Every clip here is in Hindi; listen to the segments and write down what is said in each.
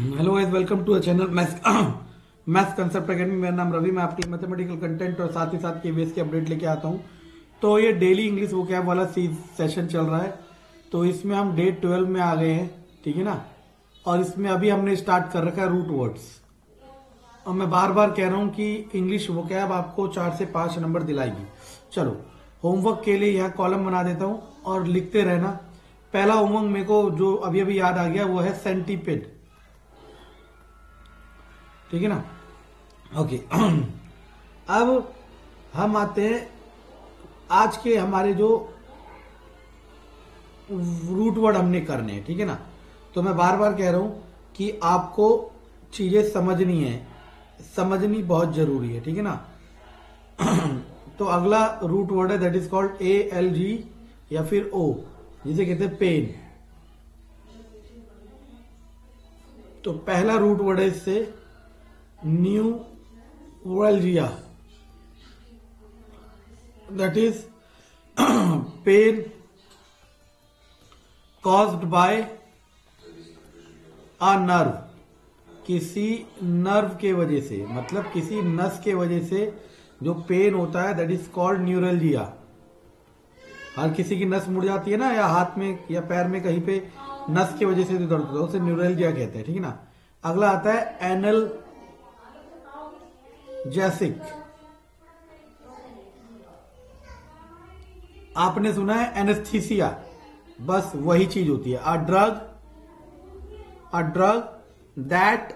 Hello guys, welcome to a channel maths concept academy. मेरा नाम रवि, मैं आपकी मैथमेटिकल कंटेंट और साथ ही साथ केवीएस की अपडेट लेके आता हूँ। तो ये डेली इंग्लिश वोकैब वाला सेशन चल रहा है। तो इसमें हम डे 12 में आ गए हैं, ठीक है ना। और इसमें अभी हमने स्टार्ट कर रखा है रूट वर्ड्स। और मैं बार बार कह रहा हूँ कि इंग्लिश वोकैब आपको 4 से 5 नंबर दिलाएगी। चलो, होमवर्क के लिए यहाँ कॉलम बना देता हूँ और लिखते रहना। पहला होमवर्क मेरे को जो अभी अभी याद आ गया वो है सेंटीपेड, ठीक है ना। ओके अब हम आते हैं आज के हमारे जो रूट वर्ड हमने करने हैं, ठीक है ना। तो मैं बार बार कह रहा हूं कि आपको चीजें समझनी है, समझनी बहुत जरूरी है, ठीक है ना। तो अगला रूट वर्ड है दैट इज कॉल्ड ALG या फिर O, जिसे कहते हैं पेन। तो पहला रूट वर्ड है इससे neuralgia, that is pain caused by a nerve. किसी नर्व के वजह से, मतलब किसी नस के वजह से जो पेन होता है दैट इज कॉल्ड न्यूरल्जिया। हर किसी की नस मुड़ जाती है ना, या हाथ में या पैर में कहीं पे नस की वजह से जो दर्द होता है उसे न्यूरल्जिया कहते हैं, ठीक है ना। अगला आता है एनल जैसिक। आपने सुना है एनेस्थीसिया, बस वही चीज होती है। A drug that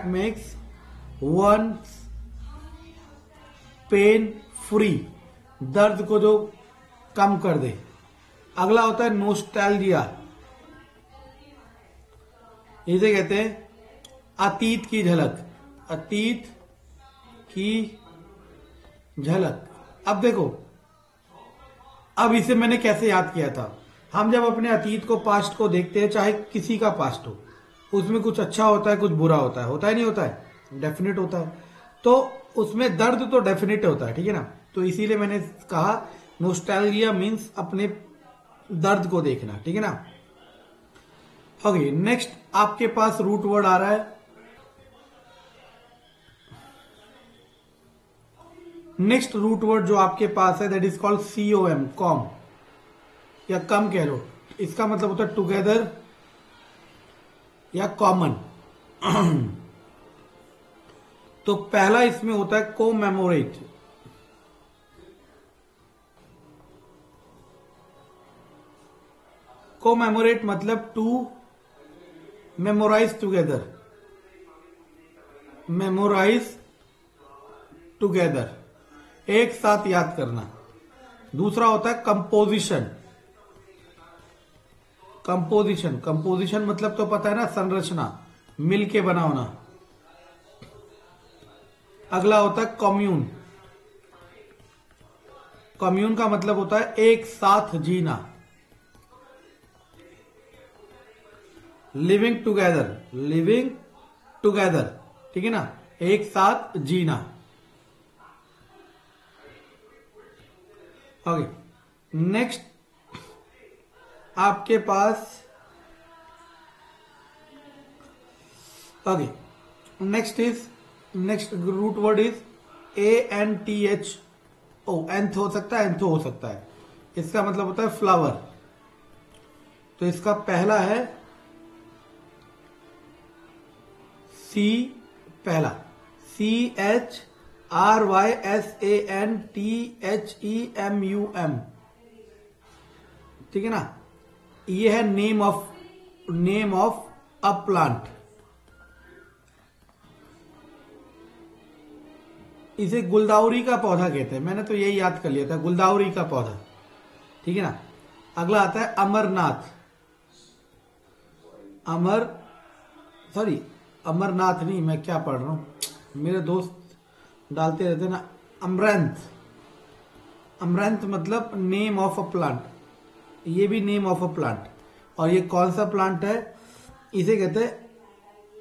makes one pain free, दर्द को जो कम कर दे। अगला होता है नोस्टैल्जिया, इसे कहते हैं अतीत की झलक, अतीत की झलक। अब देखो, अब इसे मैंने कैसे याद किया था। हम जब अपने अतीत को, पास्ट को देखते हैं, चाहे किसी का पास्ट हो, उसमें कुछ अच्छा होता है, कुछ बुरा होता है नहीं होता है, डेफिनेट होता है। तो उसमें दर्द तो डेफिनेट होता है, ठीक है ना। तो इसीलिए मैंने कहा नोस्टैल्जिया मीन्स अपने दर्द को देखना, ठीक है ना। ओके, नेक्स्ट आपके पास रूट वर्ड आ रहा है। नेक्स्ट रूट वर्ड जो आपके पास है that is called COM, com या कम कह लो। इसका मतलब होता है टुगेदर या कॉमन। तो पहला इसमें होता है कोमेमोरेट। कोमेमोरेट मतलब to memorise together, memorise together, एक साथ याद करना। दूसरा होता है कंपोजिशन। कंपोजिशन मतलब तो पता है ना, संरचना, मिलके बनाना। अगला होता है कम्यून। कम्यून का मतलब होता है एक साथ जीना। लिविंग टुगेदर, ठीक है ना, एक साथ जीना। ओके, नेक्स्ट आपके पास, okay, next root word is ANTHO। एंथ हो सकता है, एंथो हो सकता है। इसका मतलब होता है फ्लावर। तो इसका पहला है पहला CHRYSANTHEMUM, ठीक है ना। ये है नेम ऑफ अ प्लांट। इसे गुलदाउरी का पौधा कहते हैं। मैंने तो यही याद कर लिया था, गुलदाउरी का पौधा, ठीक है ना। अगला आता है अमरनाथ। अमरनाथ नहीं, मैं क्या पढ़ रहा हूं, मेरे दोस्त डालते रहते ना। अमरंथ मतलब नेम ऑफ अ प्लांट। ये भी नेम ऑफ अ प्लांट। और ये कौन सा प्लांट है, इसे कहते हैं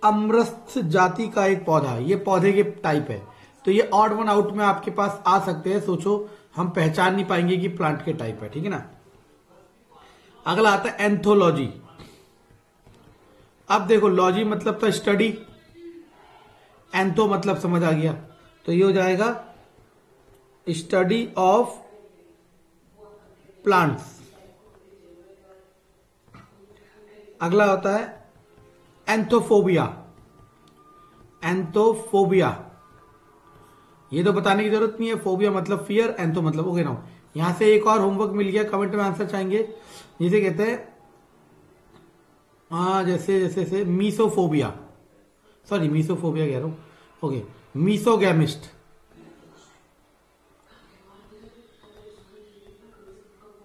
अमरस्थ जाति का एक पौधा। ये पौधे के टाइप है। तो ये ऑड वन आउट में आपके पास आ सकते हैं। सोचो, हम पहचान नहीं पाएंगे कि प्लांट के टाइप है, ठीक है ना। अगला आता है एंथोलॉजी। अब देखो लॉजी मतलब था स्टडी, एंथो मतलब समझ आ गया, तो ये हो जाएगा स्टडी ऑफ प्लांट्स। अगला होता है एंथोफोबिया। एंथोफोबिया ये तो बताने की जरूरत नहीं है, फोबिया मतलब फियर, एंथो मतलब ओके ना। यहां से एक और होमवर्क मिल गया, कमेंट में आंसर चाहेंगे। जिसे कहते हैं जैसे जैसे से मीसोफोबिया, सॉरी मीसोफोबिया कह रहा हूं, ओके मीसोगैमिस्ट।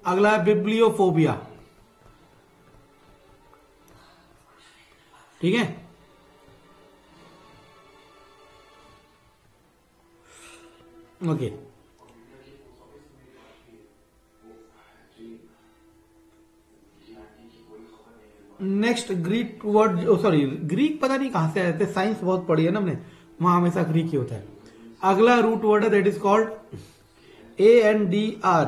अगला है बिब्लियोफोबिया, ठीक है। Okay next Greek word, sorry Greek पता नहीं कहां से आए थे, साइंस बहुत पढ़ी है ना हमने, वहां हमेशा ग्रीक ही होता है। अगला रूट वर्ड है दैट इज कॉल्ड ANDR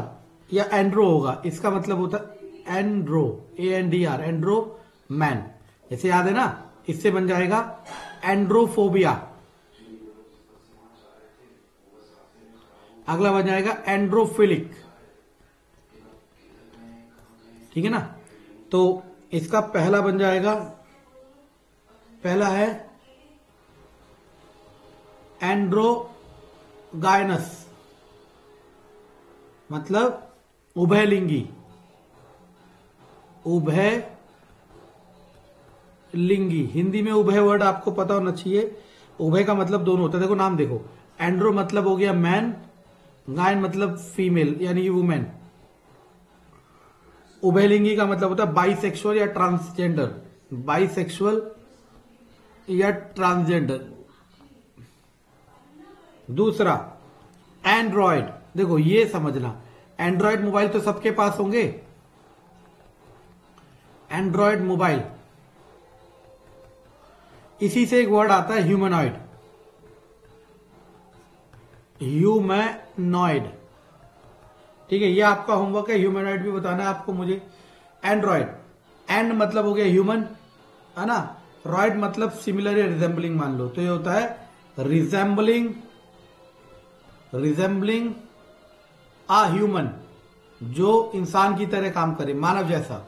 या एंड्रो होगा, इसका मतलब होता है एंड्रो, ANDR एंड्रो मैन, जैसे याद है ना, इससे बन जाएगा एंड्रोफोबिया। अगला बन जाएगा एंड्रोफिलिक, ठीक है ना। तो इसका पहला बन जाएगा, पहला है एंड्रोगायनस मतलब उभयलिंगी, उभय लिंगी। हिंदी में उभय वर्ड आपको पता होना चाहिए, उभय का मतलब दोनों होता है। देखो नाम देखो, एंड्रो मतलब हो गया मैन, गायन मतलब फीमेल यानी वुमेन, उभयलिंगी का मतलब होता है बाइसेक्सुअल या ट्रांसजेंडर, बाइसेक्सुअल या ट्रांसजेंडर। दूसरा एंड्रॉयड, देखो ये समझना, एंड्रॉयड मोबाइल तो सबके पास होंगे, एंड्रॉयड मोबाइल, इसी से एक वर्ड आता है ह्यूमनॉइड, ह्यूमनॉइड, ठीक है। ये आपका होमवर्क है, ह्यूमनॉइड भी बताना है आपको मुझे। एंड्रॉयड, एंड मतलब हो गया ह्यूमन, है ना, रॉयड मतलब सिमिलर या रिजेंबलिंग मान लो, तो ये होता है रिजेंबलिंग, रिजेंबलिंग आ ह्यूमन, जो इंसान की तरह काम करे, मानव जैसा।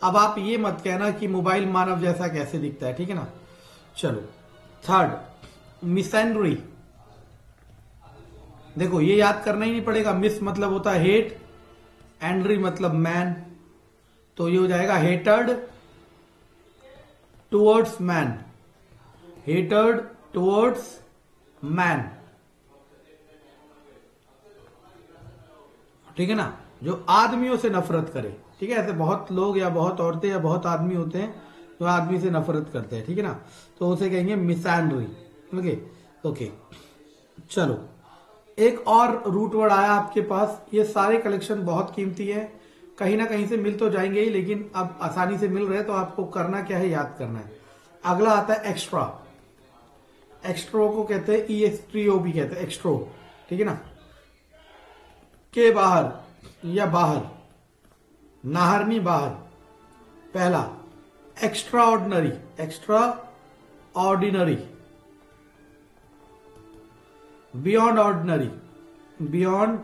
अब आप ये मत कहना कि मोबाइल मानव जैसा कैसे दिखता है, ठीक है ना। चलो थर्ड मिसैंड्री, देखो ये याद करना ही नहीं पड़ेगा, मिस मतलब होता है हेट, एंड्री मतलब मैन, तो ये हो जाएगा hatred towards man, hatred towards man, ठीक है ना, जो आदमियों से नफरत करे, ठीक है। ऐसे बहुत लोग या बहुत औरतें या बहुत आदमी होते हैं जो आदमी से नफरत करते हैं, ठीक है ना, तो उसे कहेंगे मिसैंड्री। ओके ओके चलो एक और रूट वर्ड आया आपके पास, ये सारे कलेक्शन बहुत कीमती है, कहीं ना कहीं से मिल तो जाएंगे ही, लेकिन अब आसानी से मिल रहे हैं तो आपको करना क्या है, याद करना है। अगला आता है एक्स्ट्रा, एक्स्ट्रो को कहते हैं EXTRO भी कहते हैं एक्स्ट्रो, ठीक है ना, के बाहर या बाहर, नाहरनी बाहर। पहला extraordinary, extraordinary, beyond ordinary, beyond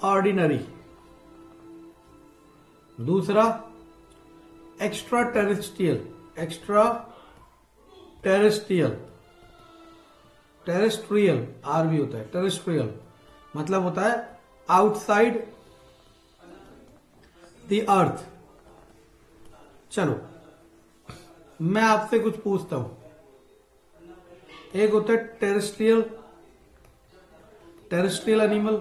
ordinary. दूसरा extraterrestrial, extraterrestrial, terrestrial आर भी होता है, टेरेस्ट्रियल मतलब होता है आउटसाइड द अर्थ। चलो मैं आपसे कुछ पूछता हूं, एक होता है टेरेस्ट्रियल, टेरेस्ट्रियल एनिमल,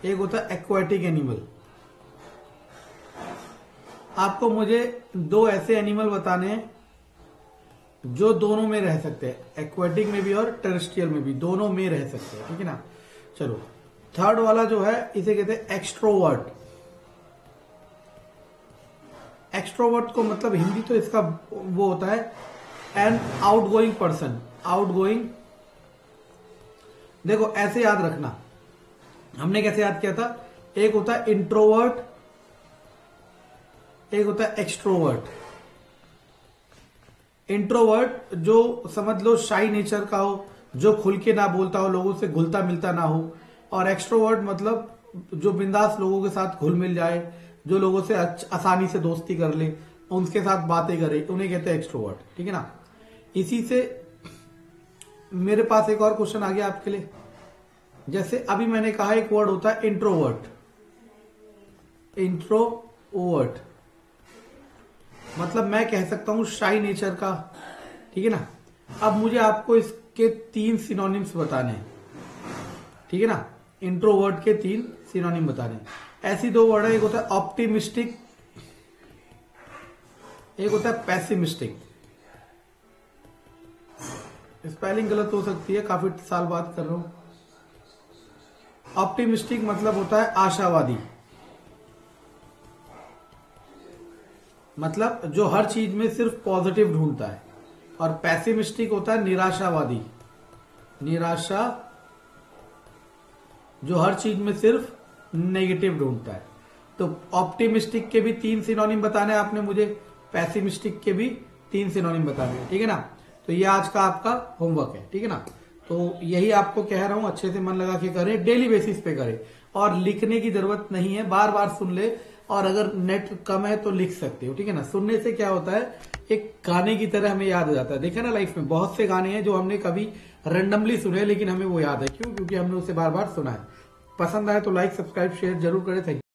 एक होता है एक्वाटिक एनिमल। आपको मुझे दो ऐसे एनिमल बताने हैं जो दोनों में रह सकते हैं, एक्वाटिक में भी और टेरेस्ट्रियल में भी, दोनों में रह सकते हैं, ठीक है ना। चलो थर्ड वाला जो है इसे कहते हैं एक्सट्रोवर्ट। एक्सट्रोवर्ट को मतलब हिंदी तो इसका वो होता है एन आउटगोइंग पर्सन, आउटगोइंग। देखो ऐसे याद रखना, हमने कैसे याद किया था, एक होता है इंट्रोवर्ट, एक होता है एक्सट्रोवर्ट। इंट्रोवर्ट जो समझ लो शाई नेचर का हो, जो खुल के ना बोलता हो, लोगों से घुलता मिलता ना हो। और एक्सट्रोवर्ट मतलब जो बिंदास लोगों के साथ घुल मिल जाए, जो लोगों से आसानी से दोस्ती कर ले, उनके साथ बातें करे, उन्हें कहते हैं एक्सट्रोवर्ट। ठीक है ना। इसी से मेरे पास एक और क्वेश्चन आ गया आपके लिए। जैसे अभी मैंने कहा एक वर्ड होता है इंट्रोवर्ट। इंट्रोवर्ट मतलब मैं कह सकता हूं शाई नेचर का। ठीक है ना। अब मुझे आपको इसके 3 सिनोनिम्स बताने हैं। ठीक है ना। इंट्रोवर्ट के 3 सिनोनिम बताने हैं। ऐसी 2 वर्ड है, एक होता है ऑप्टिमिस्टिक, एक होता है पैसिमिस्टिक। स्पेलिंग गलत हो सकती है, काफी साल बाद कर रहा हूं। ऑप्टिमिस्टिक मतलब होता है आशावादी, मतलब जो हर चीज में सिर्फ पॉजिटिव ढूंढता है। और पैसिमिस्टिक होता है निराशावादी, निराशा जो हर चीज में सिर्फ नेगेटिव ढूंढता है। तो ऑप्टिमिस्टिक के भी 3 सिनोनिम बताने हैं आपने मुझे, पैसिमिस्टिक के भी 3 सिनोनिम बताने हैं। ठीक है ना। तो ये आज का आपका होमवर्क है। ठीक है ना। तो यही आपको कह रहा हूं, अच्छे से मन लगा के करें, डेली बेसिस पे करें। और लिखने की जरूरत नहीं है, बार बार सुन ले। और अगर नेट कम है तो लिख सकते हो। ठीक है ना। सुनने से क्या होता है, एक गाने की तरह हमें याद हो जाता है। देखा ना, लाइफ में बहुत से गाने हैं जो हमने कभी रैंडमली सुने, लेकिन हमें वो याद है। क्यों? क्योंकि हमने उसे बार बार सुना है। पसंद आए तो लाइक, सब्सक्राइब, शेयर जरूर करें। Thank you.